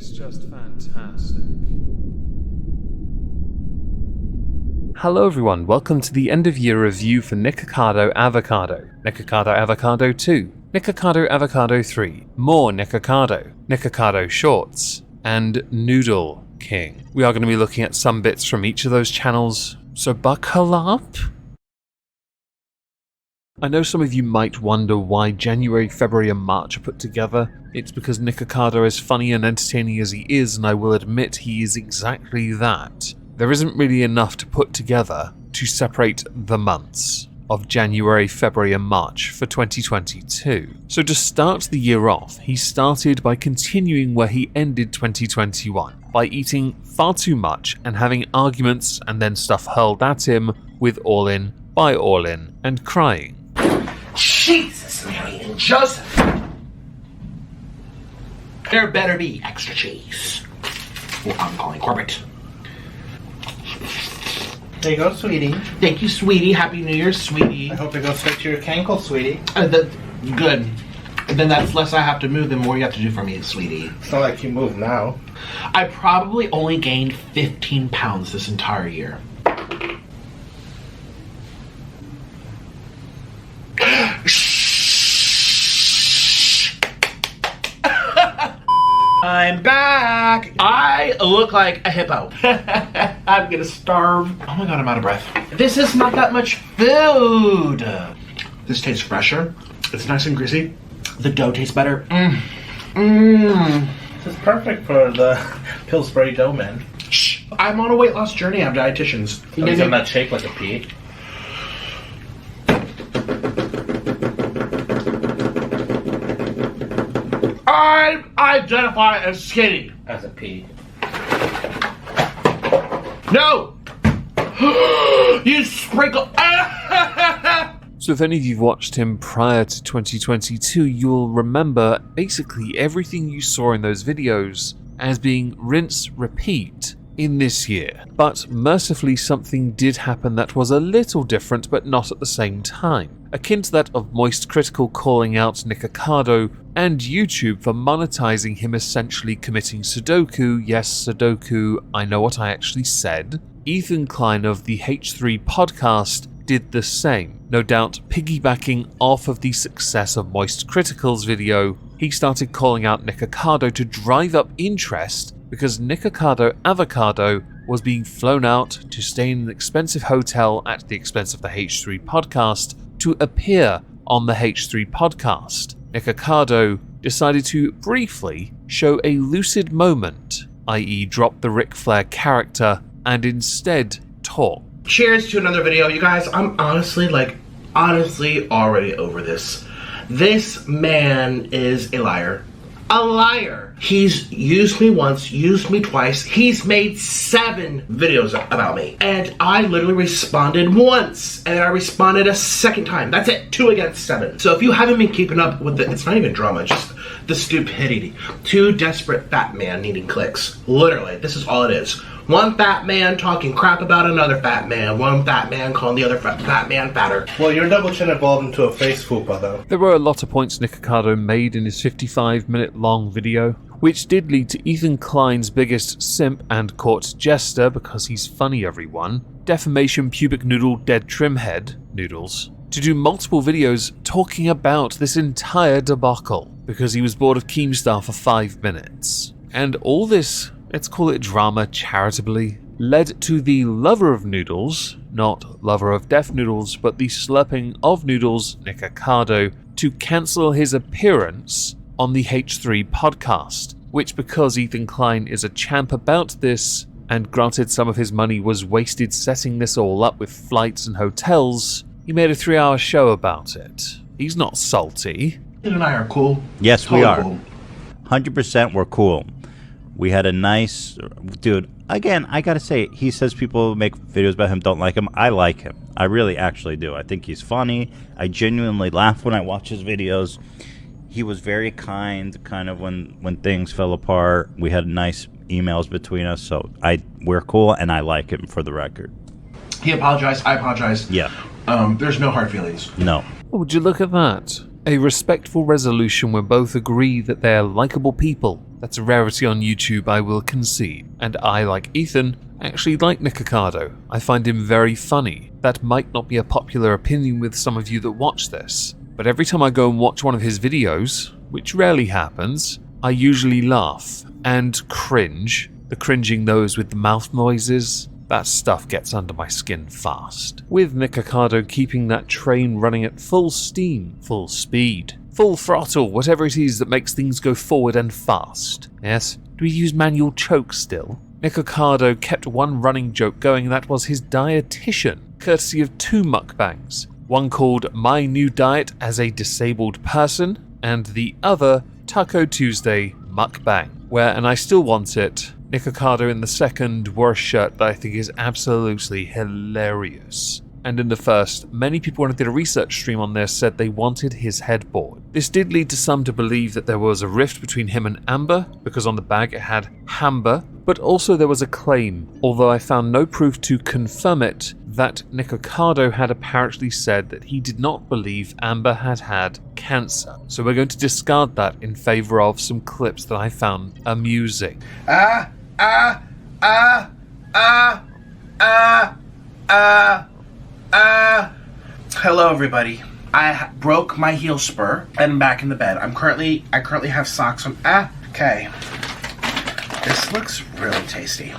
is just fantastic. Hello everyone, welcome to the end of year review for Nikocado Avocado, Nikocado Avocado 2, Nikocado Avocado 3, more Nikocado, Nikocado Shorts, and Noodle King. We are going to be looking at some bits from each of those channels, so buckle up. I know some of you might wonder why January, February and March are put together. It's because Nikocado, as funny and entertaining as he is, and I will admit he is exactly that, there isn't really enough to put together to separate the months of January, February and March for 2022. So to start the year off, he started by continuing where he ended 2021, by eating far too much and having arguments and then stuff hurled at him with All In, by All In, and crying. Jesus, Mary and Joseph! There better be extra cheese. Well, I'm calling corporate. There you go, sweetie. Thank you, sweetie. Happy New Year, sweetie. I hope it goes straight to your cankle, sweetie. Good. And then that's less I have to move, the more you have to do for me, sweetie. It's not like you move now. I probably only gained 15 pounds this entire year. I'm back! I look like a hippo. I'm gonna starve. Oh my god, I'm out of breath. This is not that much food. This tastes fresher. It's nice and greasy. The dough tastes better. This is perfect for the Pillsbury dough man. Shh. I'm on a weight loss journey. I have dietitians. At least I'm not shaped like a pea. I identify as skinny. As a pea. No! You sprinkle. So if any of you've watched him prior to 2022, you'll remember basically everything you saw in those videos as being rinse, repeat in this year. But mercifully something did happen that was a little different, but not at the same time. Akin to that of Moist Critical calling out Nikocado and YouTube for monetizing him essentially committing Sudoku. Yes, Sudoku, I know what I actually said. Ethan Klein of the H3 podcast did the same. No doubt piggybacking off of the success of Moist Critical's video, he started calling out Nikocado to drive up interest because Nikocado Avocado was being flown out to stay in an expensive hotel at the expense of the H3 podcast to appear on the H3 podcast. Nikocado decided to briefly show a lucid moment, i.e. drop the Ric Flair character and instead talk. Cheers to another video. You guys, I'm honestly already over this. This man is a liar. A liar. He's used me once, used me twice. He's made 7 videos about me. And I literally responded once. And I responded a second time. That's it. 2 against 7. So if you haven't been keeping up with it's not even drama, just the stupidity. 2 desperate fat men needing clicks. Literally, this is all it is. One fat man talking crap about another fat man. One fat man calling the other fat man fatter. Well, your double chin evolved into a face fupa, though. There were a lot of points Nikocado made in his 55-minute long video, which did lead to Ethan Klein's biggest simp and court jester, because he's funny everyone, Defamation Pubic Noodle Dead Trimhead, Noodles, to do multiple videos talking about this entire debacle, because he was bored of Keemstar for 5 minutes. And all this, let's call it drama charitably, led to the lover of noodles, not lover of deaf noodles, but the slurping of noodles, Nikocado, to cancel his appearance on the H3 podcast, which, because Ethan Klein is a champ about this, and granted some of his money was wasted setting this all up with flights and hotels, he made a 3-hour show about it. He's not salty. You and I are cool. Yes, totally we are. Cool. 100% we're cool. We had a nice... Dude, again, I gotta say, he says people make videos about him, don't like him. I like him. I really actually do. I think he's funny. I genuinely laugh when I watch his videos. He was very kind, kind of when things fell apart. We had nice emails between us, so we're cool, and I like him, for the record. He apologized. I apologized. Yeah. There's no hard feelings. No. Oh, would you look at that? A respectful resolution where both agree that they're likable people That's a rarity on YouTube, I will concede. And I, like Ethan, actually like Nikocado. I find him very funny. That might not be a popular opinion with some of you that watch this, but every time I go and watch one of his videos, which rarely happens, I usually laugh and cringe. The cringing those with the mouth noises, that stuff gets under my skin fast. With Nikocado keeping that train running at full steam, full speed, full throttle, whatever it is that makes things go forward and fast. Yes, do we use manual choke still? Nikocado kept one running joke going, and that was his dietitian, courtesy of 2 mukbangs. One called My New Diet as a Disabled Person, and the other Taco Tuesday Mukbang, where, and I still want it, Nikocado in the second wore a shirt that I think is absolutely hilarious. And in the first, many people when I did a research stream on this said they wanted his headboard. This did lead to some to believe that there was a rift between him and Amber, because on the bag it had Hamber, but also there was a claim, although I found no proof to confirm it, that Nikocado had apparently said that he did not believe Amber had had cancer. So we're going to discard that in favor of some clips that I found amusing. Hello everybody. I broke my heel spur and I'm back in the bed. I currently have socks on. Okay. This looks really tasty.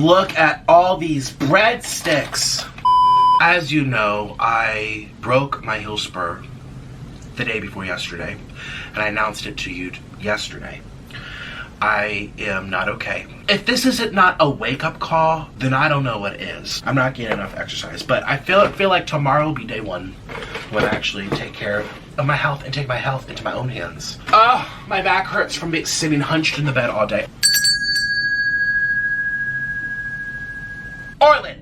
Look at all these breadsticks. As you know, I broke my heel spur the day before yesterday, and I announced it to you yesterday. I am not okay. If this isn't not a wake-up call, then I don't know what is. I'm not getting enough exercise, but I feel like tomorrow will be day 1 when I actually take care of my health and take my health into my own hands. My back hurts from sitting hunched in the bed all day. Orland!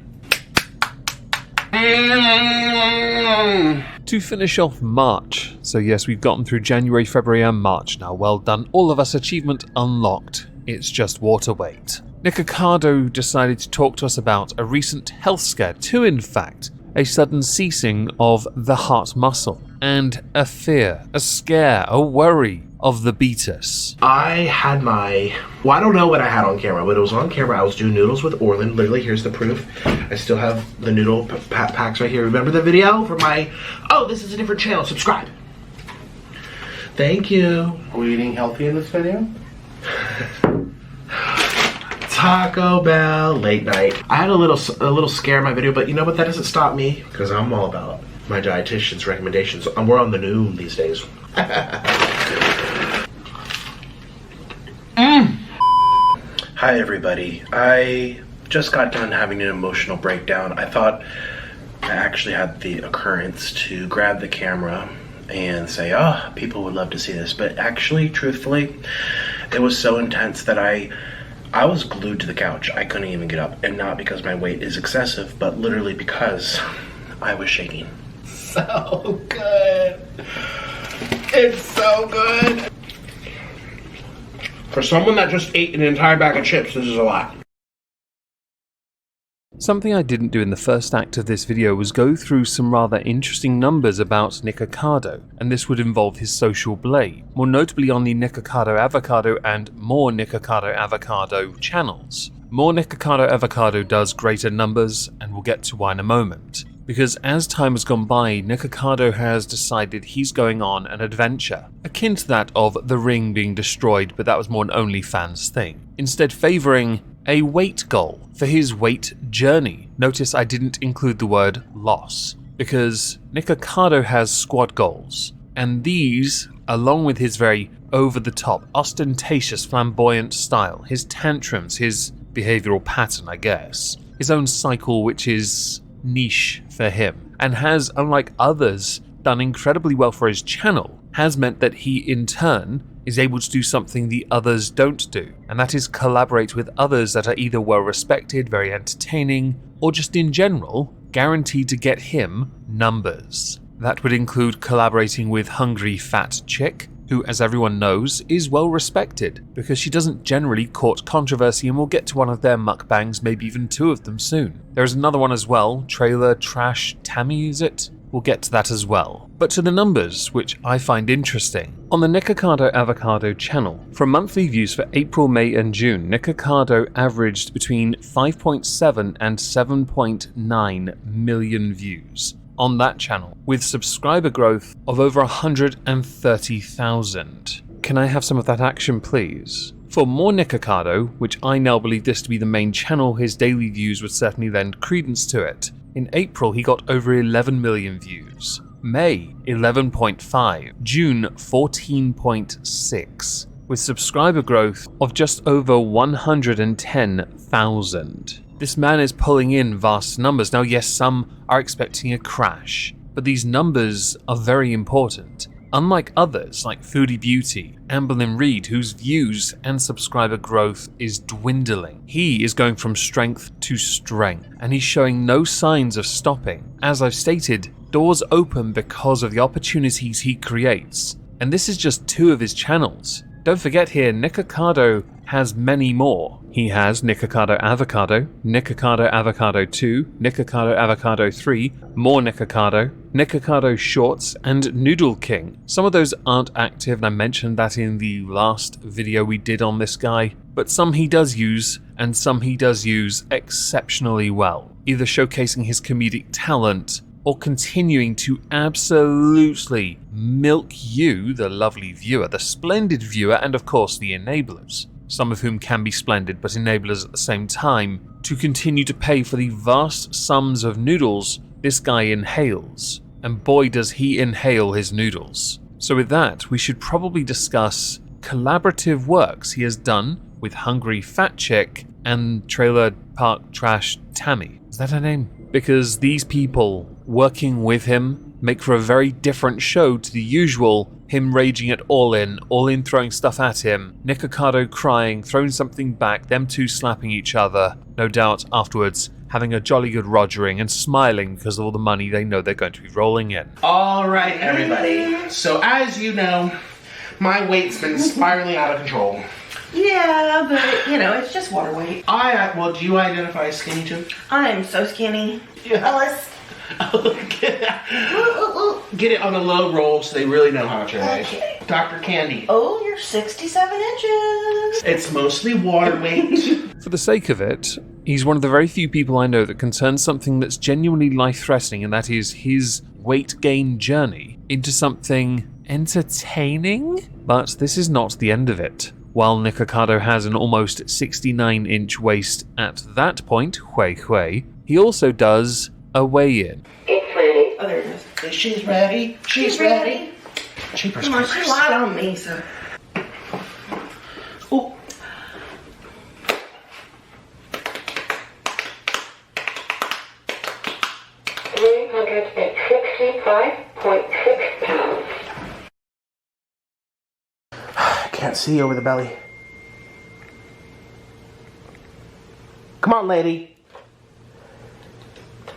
To finish off March, so yes, we've gotten through January, February and March now, well done, all of us, achievement unlocked, it's just water weight. Nikocado decided to talk to us about a recent health scare, 2 in fact, a sudden ceasing of the heart muscle, and a fear, a scare, a worry of the beatus. I had I don't know what I had on camera, but it was on camera. I was doing noodles with Orland. Literally, here's the proof. I still have the noodle packs right here. Remember the video for my, this is a different channel, subscribe. Thank you. Are we eating healthy in this video? Taco Bell, late night. I had a little scare in my video, but you know what? That doesn't stop me, because I'm all about my dietitian's recommendations. We're on the noon these days. Hi everybody. I just got done having an emotional breakdown. I thought I actually had the occurrence to grab the camera and say, people would love to see this. But actually, truthfully, it was so intense that I was glued to the couch. I couldn't even get up. And not because my weight is excessive, but literally because I was shaking. So good. It's so good. For someone that just ate an entire bag of chips, this is a lot. Something I didn't do in the first act of this video was go through some rather interesting numbers about Nikocado, and this would involve his social blade, more notably on the Nikocado Avocado and More Nikocado Avocado channels. More Nikocado Avocado does greater numbers, and we'll get to why in a moment. Because as time has gone by, Nikocado has decided he's going on an adventure, akin to that of The Ring being destroyed, but that was more an OnlyFans thing. Instead favouring a weight goal for his weight journey. Notice I didn't include the word loss, because Nikocado has squad goals, and these, along with his very over-the-top, ostentatious, flamboyant style, his tantrums, his behavioural pattern, I guess, his own cycle which is niche for him, and has, unlike others, done incredibly well for his channel, has meant that he in turn is able to do something the others don't do, and that is collaborate with others that are either well respected, very entertaining, or just in general guaranteed to get him numbers. That would include collaborating with Hungry Fat Chick, who, as everyone knows, is well respected because she doesn't generally court controversy, and we'll get to one of their mukbangs, maybe even 2 of them soon. There is another one as well, Trailer Trash Tammy, is it? We'll get to that as well. But to the numbers, which I find interesting. On the Nikocado Avocado channel, from monthly views for April, May and June, Nikocado averaged between 5.7 and 7.9 million views on that channel, with subscriber growth of over 130,000. Can I have some of that action, please? For more Nikocado, which I now believe this to be the main channel, his daily views would certainly lend credence to it. In April, he got over 11 million views. May, 11.5. June, 14.6. With subscriber growth of just over 110,000. This man is pulling in vast numbers. Now, yes, some are expecting a crash, but these numbers are very important. Unlike others like Foodie Beauty, Amberlynn Reed, whose views and subscriber growth is dwindling, he is going from strength to strength, and he's showing no signs of stopping. As I've stated, doors open because of the opportunities he creates, and this is just 2 of his channels. Don't forget here, Nikocado has many more. He has Nikocado Avocado, Nikocado Avocado 2, Nikocado Avocado 3, more Nikocado, Nikocado Shorts, and Noodle King. Some of those aren't active, and I mentioned that in the last video we did on this guy, but some he does use, and some he does use exceptionally well, either showcasing his comedic talent or continuing to absolutely milk you, the lovely viewer, the splendid viewer, and of course the enablers, some of whom can be splendid but enablers at the same time, to continue to pay for the vast sums of noodles this guy inhales. And boy does he inhale his noodles. So with that, we should probably discuss collaborative works he has done with Hungry Fat Chick and Trailer Park Trash Tammy. Is that her name? Because these people working with him make for a very different show to the usual him raging at All In throwing stuff at him, Nikocado crying, throwing something back, them 2 slapping each other, no doubt afterwards having a jolly good rogering and smiling because of all the money they know they're going to be rolling in. Alright everybody, so as you know, my weight's been spiraling out of control. Yeah, but you know, it's just water weight. Well, do you identify as skinny too? I'm so skinny. Yeah. Ellis. Get it on a low roll so they really know how much I weigh. Okay. Dr. Candy. Oh, you're 67 inches. It's mostly water weight. For the sake of it, he's one of the very few people I know that can turn something that's genuinely life-threatening, and that is his weight gain journey, into something entertaining. But this is not the end of it. While Nikocado has an almost 69-inch waist at that point, he also does a weigh-in. It's ready. Oh, there it is. She's ready. She's ready. Cheapers. Come on, she lied on me, so. Ooh. £365.6. Can't see over the belly. Come on, lady.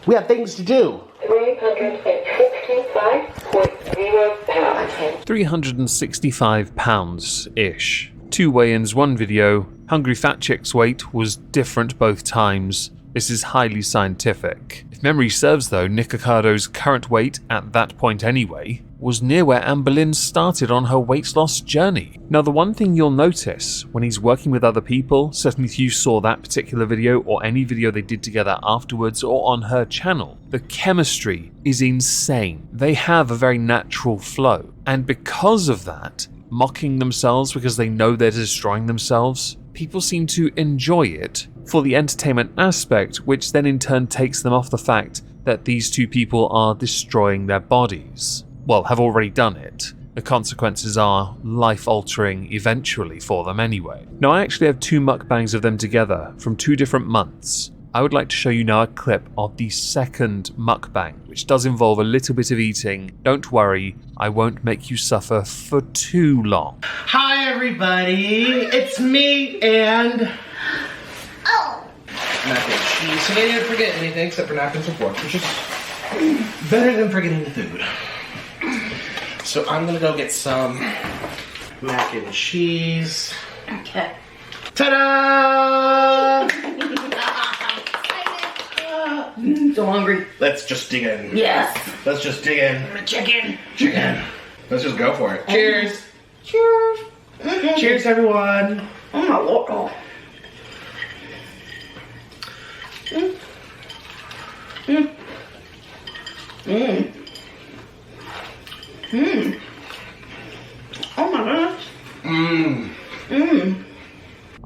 We have things to do. 365.0 pounds. 365 pounds-ish. 2 weigh-ins, 1 video. Hungry Fat Chick's weight was different both times. This is highly scientific. If memory serves though, Nikocado's current weight, at that point anyway, was near where Amberlynn started on her weight loss journey. Now the one thing you'll notice when he's working with other people, certainly if you saw that particular video or any video they did together afterwards or on her channel, the chemistry is insane. They have a very natural flow. And because of that, mocking themselves because they know they're destroying themselves, people seem to enjoy it for the entertainment aspect, which then in turn takes them off the fact that these two people are destroying their bodies. Well, have already done it. The consequences are life-altering eventually for them anyway. Now I actually have 2 mukbangs of them together from 2 different months. I would like to show you now a clip of the second mukbang, which does involve a little bit of eating. Don't worry, I won't make you suffer for too long. Hi everybody, it's me and... mac and cheese. So they didn't forget anything except for napkins and forks, which is better than forgetting the food. So I'm gonna go get some mac and cheese. Okay. Ta-da! So hungry. Let's just dig in. Yes. Let's just dig in. Chicken. Chicken. Let's just go for it. Cheers. Cheers. Cheers, everyone. Oh my lord. Oh my goodness.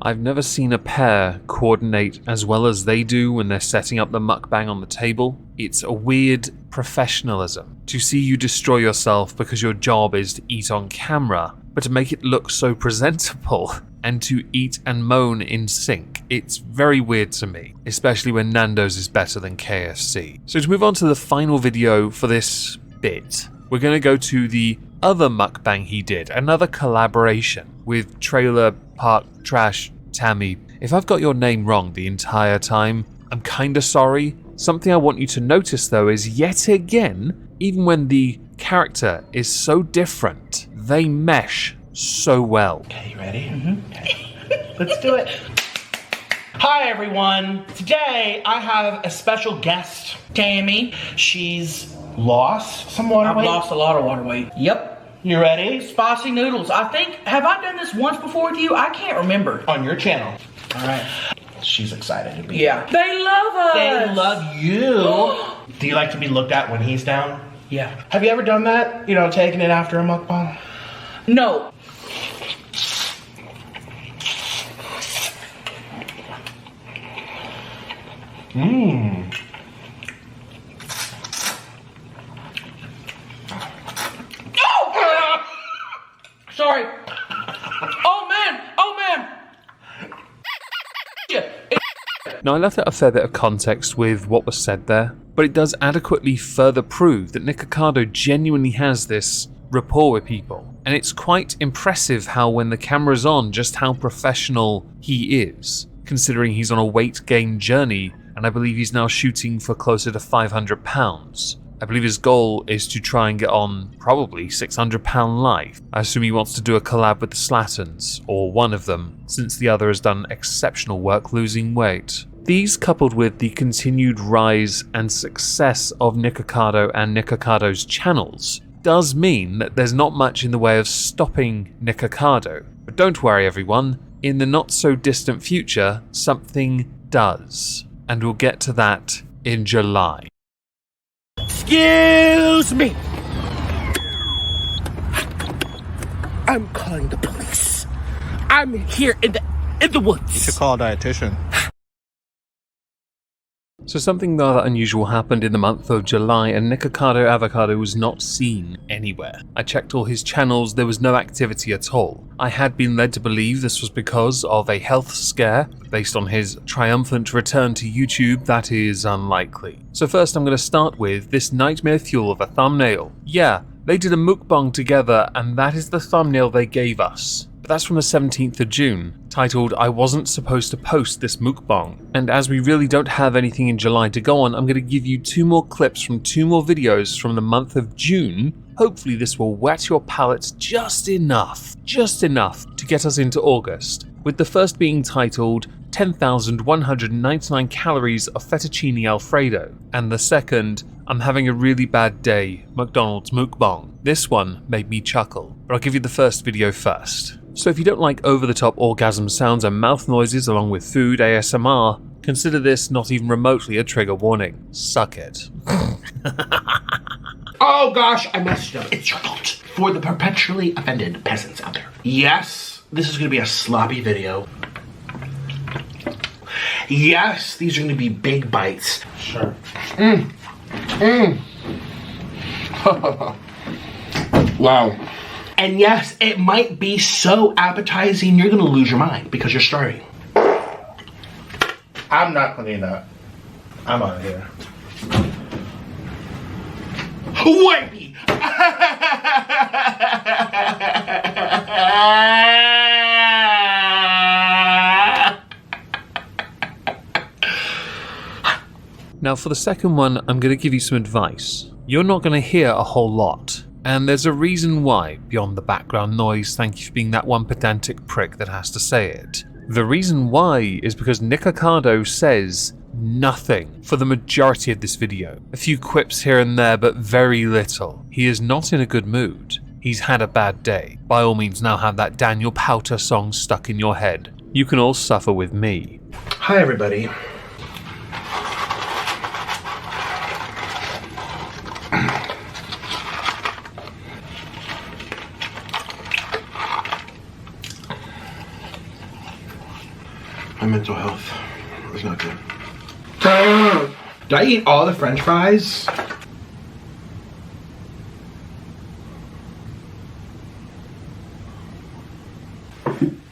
I've never seen a pair coordinate as well as they do when they're setting up the mukbang on the table. It's a weird professionalism to see you destroy yourself because your job is to eat on camera, but to make it look so presentable and to eat and moan in sync. It's very weird to me, especially when Nando's is better than KFC. So to move on to the final video for this bit, we're going to go to the other mukbang he did, another collaboration with Trailer Park Trash Tammy. If I've got your name wrong the entire time, I'm kinda sorry. Something I want you to notice though is yet again, even when the character is so different, they mesh so well. Okay, you ready? Okay. Let's do it. Hi everyone. Today I have a special guest, Tammy. She's lost some water weight. I've lost a lot of water weight. Yep. You ready? Spicy noodles. I think, have I done this once before with you? I can't remember. On your channel. All right. She's excited to be Yeah. They love us. They love you. Do you like to be looked at when he's down? Yeah. Have you ever done that? You know, taking it after a mukbang? No. Mmm. Sorry. Oh man. Oh man. Now I left out a fair bit of context with what was said there, but it does adequately further prove that Nikocado genuinely has this rapport with people. And it's quite impressive how when the camera's on, just how professional he is, considering he's on a weight gain journey, and I believe he's now shooting for closer to 500 pounds. I believe his goal is to try and get on probably 600 pound life. I assume he wants to do a collab with the Slattons, or one of them, since the other has done exceptional work losing weight. These, coupled with the continued rise and success of Nikocado and Nikocado's channels, does mean that there's not much in the way of stopping Nikocado. But don't worry everyone, in the not so distant future, something does. And we'll get to that in July. Excuse me. I'm calling the police. I'm here in the woods. You should call a dietitian. So something rather unusual happened in the month of July, and Nikocado Avocado was not seen anywhere. I checked all his channels, there was no activity at all. I had been led to believe this was because of a health scare. Based on his triumphant return to YouTube, that is unlikely. So first I'm going to start with this nightmare fuel of a thumbnail. Yeah, they did a mukbang together, and that is the thumbnail they gave us. But that's from the 17th of June, titled I Wasn't Supposed to Post This Mukbang. And as we really don't have anything in July to go on, I'm going to give you 2 more clips from 2 more videos from the month of June. Hopefully this will wet your palate just enough to get us into August. With the first being titled 10,199 calories of fettuccine alfredo, and the second, I'm having a really bad day, McDonald's mukbang. This one made me chuckle, but I'll give you the first video first. So if you don't like over-the-top orgasm sounds and mouth noises along with food ASMR, consider this not even remotely a trigger warning. Suck it. Oh gosh, I messed up. It's your fault. For the perpetually offended peasants out there. Yes, this is gonna be a sloppy video. Yes, these are gonna be big bites. Sure. Wow. And yes, it might be so appetizing you're gonna lose your mind because you're starving. I'm not cleaning up. I'm out of here. Wait! Now for the second one, I'm going to give you some advice. You're not going to hear a whole lot. And there's a reason why, beyond the background noise. Thank you for being that one pedantic prick that has to say it. The reason why is because Nikocado says nothing for the majority of this video. A few quips here and there, but very little. He is not in a good mood. He's had a bad day. By all means, now have that Daniel Powter song stuck in your head. You can all suffer with me. Hi, everybody. My mental health is not good. Did I eat all the French fries?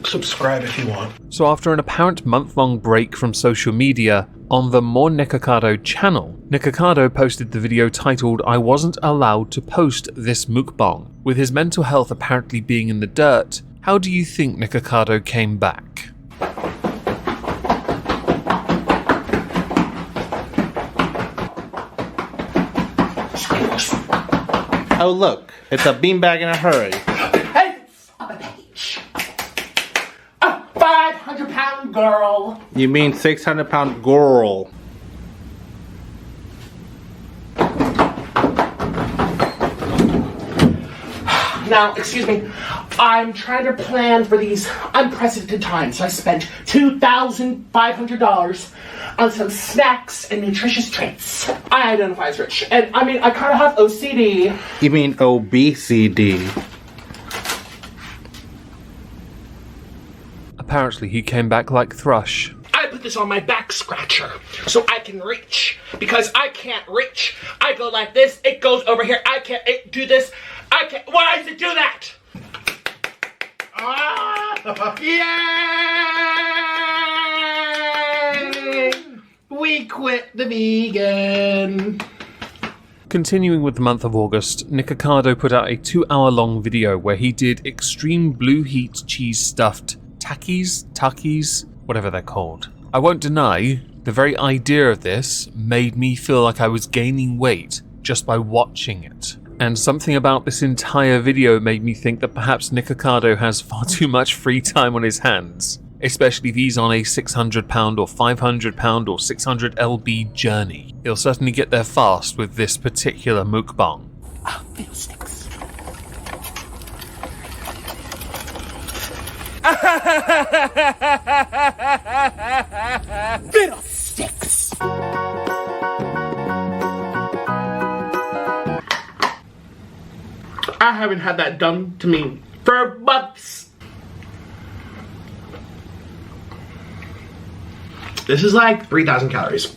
Subscribe if you want. So after an apparent month-long break from social media, on the More Nikocado channel, Nikocado posted the video titled "I wasn't allowed to post this mukbang." With his mental health apparently being in the dirt, how do you think Nikocado came back? Oh, look. It's a beanbag in a hurry. Hey, on the page. A 500-pound girl. You mean 600-pound girl. Now, excuse me, I'm trying to plan for these unprecedented times, so I spent $2,500 on some snacks and nutritious treats. I identify as rich, and I mean, I kind of have OCD. You mean obesity. Apparently he came back like Thrush. I put this on my back scratcher so I can reach, because I can't reach. I go like this, it goes over here, I can't do this, I can't. Why does it do that? Yay! We quit the vegan. Continuing with the month of August, Nikocado put out a 2-hour-long video where he did extreme blue heat cheese stuffed takis, whatever they're called. I won't deny, the very idea of this made me feel like I was gaining weight just by watching it. And something about this entire video made me think that perhaps Nikocado has far too much free time on his hands, especially if he's on a 600-pound or 500-pound or 600 lb journey. He'll certainly get there fast with this particular mukbang. Oh, fiddlesticks. Fiddlesticks. I haven't had that done to me for months. This is like 3,000 calories.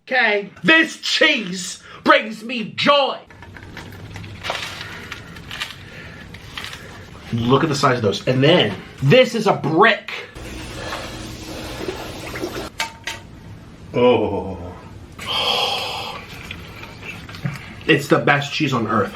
Okay, this cheese brings me joy. Look at the size of those. And then, This is a brick. Oh. it's the best cheese on earth.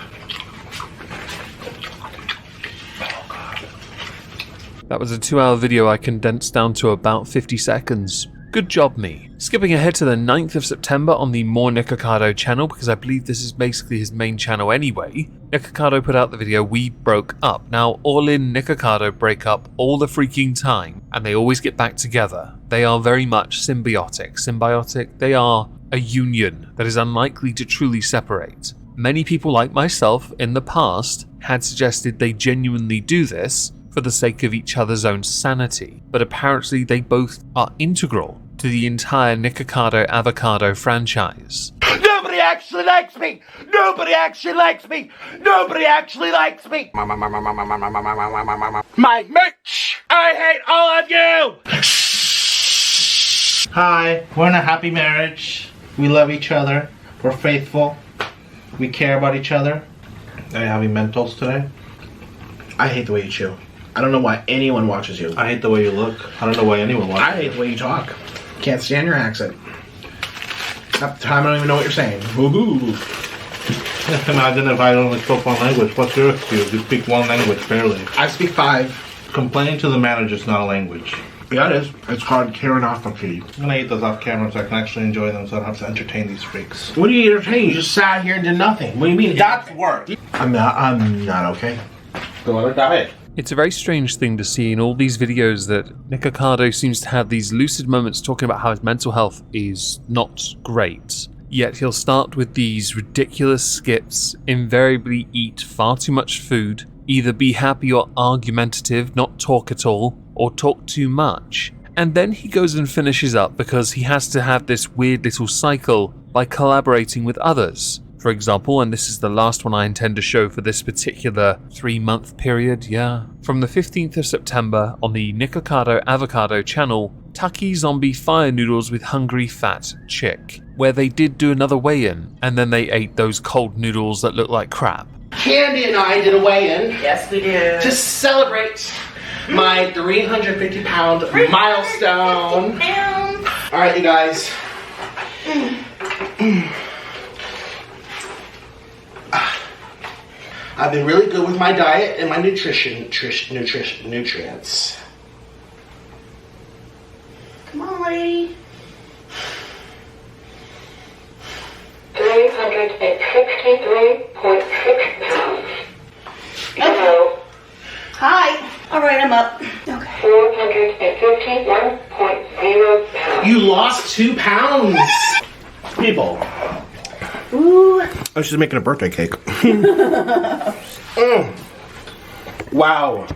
That was a 2-hour video I condensed down to about 50 seconds. Good job, me. Skipping ahead to the 9th of September on the More Nikocado channel, because I believe this is basically his main channel anyway, Nikocado put out the video "We Broke Up." Now, all in Nikocado break up all the freaking time, and they always get back together. They are very much symbiotic. They are a union that is unlikely to truly separate. Many people like myself in the past had suggested they genuinely do this for the sake of each other's own sanity, but apparently they both are integral to the entire Nikocado Avocado franchise. Nobody actually likes me. Nobody actually likes me. Nobody actually likes me. My merch. I hate all of you. Hi, we're in a happy marriage. We love each other. We're faithful. We care about each other. Are you having mentals today? I hate the way you chew. I don't know why anyone watches you. I hate the way you look. I don't know why anyone watches. I hate the way you talk. Can't stand your accent. Half the time I don't even know what you're saying. Woohoo! Imagine if I only spoke one language. What's your excuse? You speak one language barely. I speak 5. Complaining to the manager is not a language. Yeah, it is. It's called AnneOfArk. I'm gonna eat those off camera so I can actually enjoy them so I don't have to entertain these freaks. What do you entertain? You just sat here and did nothing. What do you mean? That's work. I'm not okay. Go on a diet. It's a very strange thing to see in all these videos that Nikocado seems to have these lucid moments talking about how his mental health is not great. Yet he'll start with these ridiculous skits, invariably eat far too much food, either be happy or argumentative, not talk at all, or talk too much. And then he goes and finishes up because he has to have this weird little cycle by collaborating with others. For example, and this is the last one I intend to show for this particular 3-month period, From the 15th of September on the Nikocado Avocado channel, Taki Zombie Fire Noodles with Hungry Fat Chick, where they did do another weigh-in, and then they ate those cold noodles that look like crap. Candy and I did a weigh-in. Yes, we did. To celebrate my 350-pound milestone. Alright, you guys. I've been really good with my diet and my nutrients. Come on, lady. 363.6 pounds. Hello. Hi. All right, I'm up. Okay. 451.0 pounds. You lost 2 pounds! People. Ooh. I was just making a birthday cake. Wow.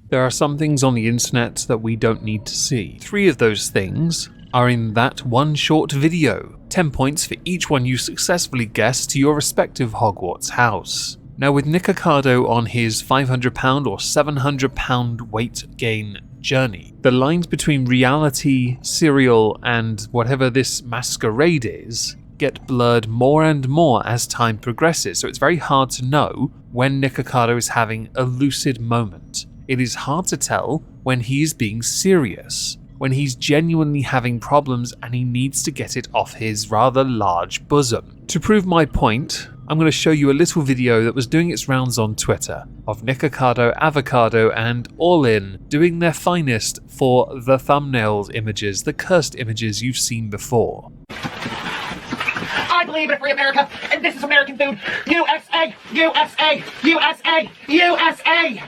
There are some things on the internet that we don't need to see. 3 of those things are in that one short video. 10 points for each one you successfully guessed to your respective Hogwarts house. Now with Nikocado on his 500-pound or 700-pound weight gain journey, the lines between reality, serial, and whatever this masquerade is get blurred more and more as time progresses, so it's very hard to know when Nikocado is having a lucid moment. It is hard to tell when he is being serious, when he's genuinely having problems and he needs to get it off his rather large bosom. To prove my point, I'm going to show you a little video that was doing its rounds on Twitter of Nikocado, Avocado, and All In doing their finest for the thumbnails images, the cursed images you've seen before. I believe in free America, and this is American food. USA, USA, USA, USA.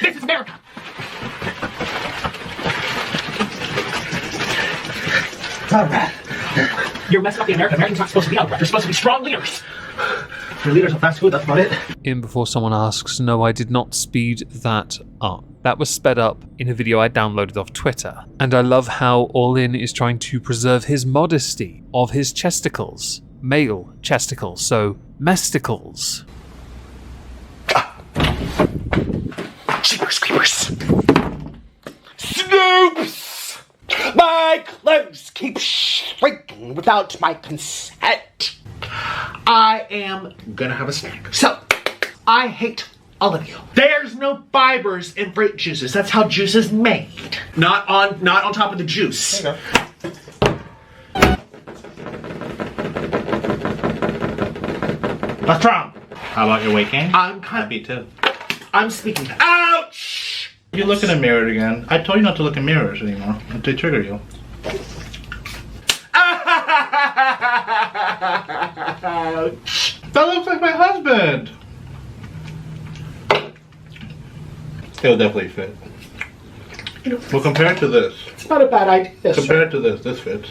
This is America. Alright. You're messing up the America. Americans not supposed to be out there. They're supposed to be strong leaders. They're leaders of fast food, that's about it. In before someone asks, no, I did not speed that up. That was sped up in a video I downloaded off Twitter. And I love how All In is trying to preserve his modesty of his chesticles. Male chesticles, so mesticles. Jeepers creepers. Snoops! My clothes keep shrinking without my consent. I am gonna have a snack. So, I hate all of you. There's no fibers in fruit juices. That's how juice is made. Not on top of the juice. There you go. What's wrong? How about your weight gain? I'm kind Happy too. I'm speaking. Ouch! You look in a mirror again. I told you not to look in mirrors anymore. They trigger you. Ouch! That looks like my husband. It'll definitely fit. Well, compared to this. It's not a bad idea. Compared to this fits.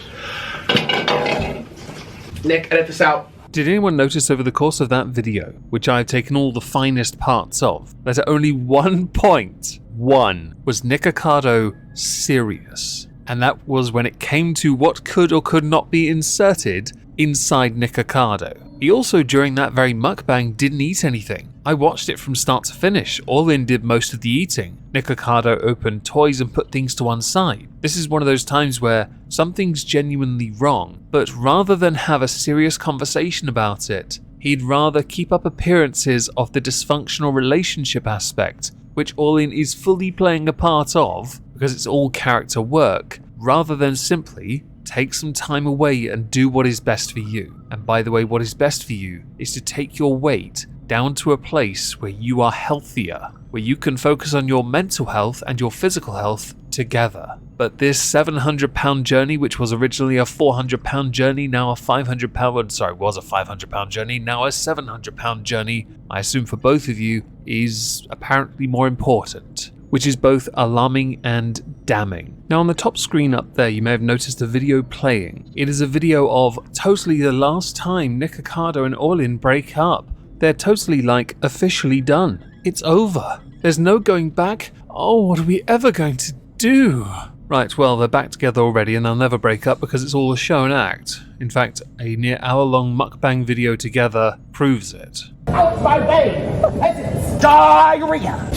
Nick, edit this out. Did anyone notice over the course of that video, which I've taken all the finest parts of, that at only 1 point, was Nikocado serious? And that was when it came to what could or could not be inserted inside Nikocado. He also, during that very mukbang, didn't eat anything. I watched it from start to finish. Orlin did most of the eating. Nikocado opened toys and put things to one side. This is one of those times where something's genuinely wrong, but rather than have a serious conversation about it, he'd rather keep up appearances of the dysfunctional relationship aspect, which Orlin is fully playing a part of, because it's all character work, rather than simply take some time away and do what is best for you. And by the way, what is best for you is to take your weight down to a place where you are healthier, where you can focus on your mental health and your physical health together. But this 700-pound journey, which was originally a 400-pound journey, now a 500-pound, sorry, was a 500-pound journey, now a 700-pound journey, I assume for both of you, is apparently more important, which is both alarming and damning. Now on the top screen up there, you may have noticed a video playing. It is a video of totally the last time Nikocado and Orlin break up. They're totally officially done. It's over. There's no going back. Oh, what are we ever going to do? Right, well, they're back together already and they'll never break up because it's all a show and act. In fact, a near hour-long mukbang video together proves it. Out my way! It's diarrhea!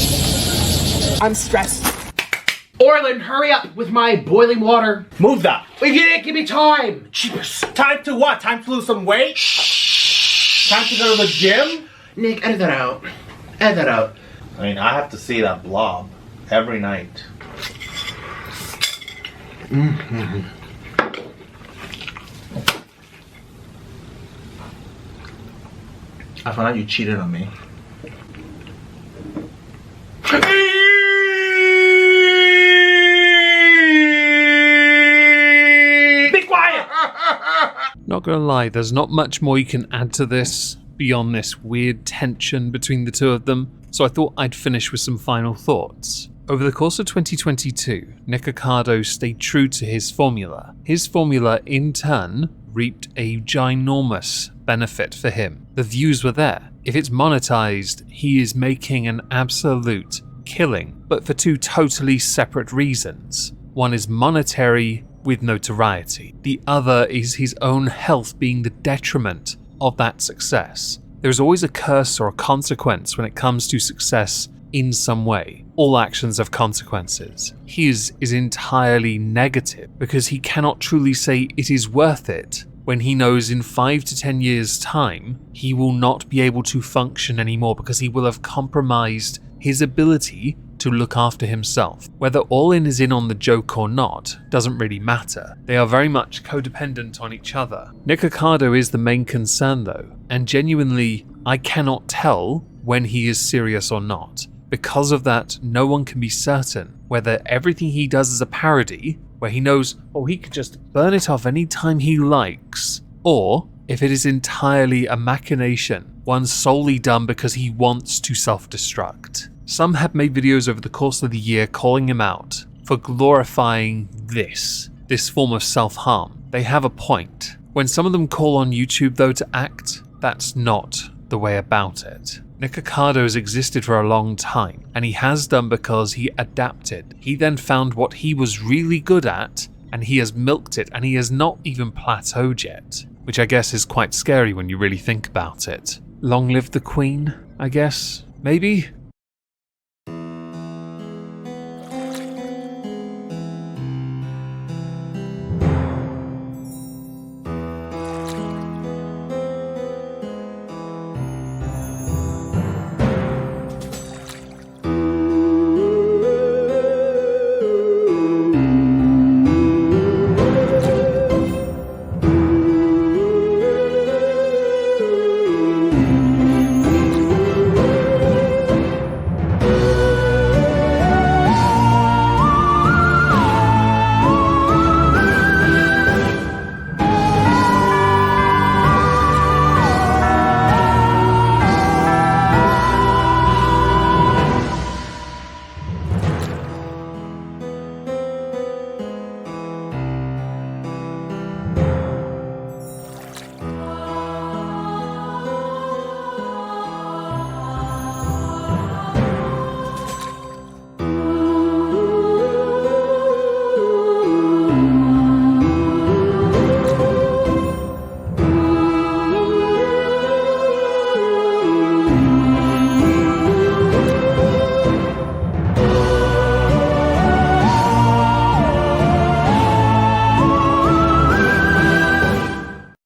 I'm stressed. Orlin, hurry up with my boiling water. Move that. You didn't give me time. Jeepers. Time to what? Time to lose some weight? Time to go to the gym? Nick, edit that out. Edit that out. I mean, I have to see that blob every night. I found out you cheated on me. Be quiet! Not gonna lie, there's not much more you can add to this beyond this weird tension between the two of them, so I thought I'd finish with some final thoughts. Over the course of 2022, Nikocado stayed true to his formula. His formula, in turn, reaped a ginormous benefit for him. The views were there. If it's monetized, he is making an absolute killing, but for two totally separate reasons. One is monetary with notoriety. The other is his own health being the detriment of that success. There's always a curse or a consequence when it comes to success in some way. All actions have consequences. His is entirely negative because he cannot truly say it is worth it when he knows in 5 to 10 years' time he will not be able to function anymore because he will have compromised his ability to look after himself. Whether Orlin is in on the joke or not doesn't really matter. They are very much codependent on each other. Nikocado is the main concern though, and genuinely I cannot tell when he is serious or not. Because of that, no one can be certain whether everything he does is a parody, where he knows, oh, he could just burn it off any time he likes, or if it is entirely a machination, one solely done because he wants to self-destruct. Some have made videos over the course of the year calling him out for glorifying this form of self-harm. They have a point. When some of them call on YouTube though to act, that's not the way about it. Nikocado has existed for a long time, and he has done because he adapted. He then found what he was really good at, and he has milked it, and he has not even plateaued yet, which I guess is quite scary when you really think about it. Long live the Queen, I guess? Maybe?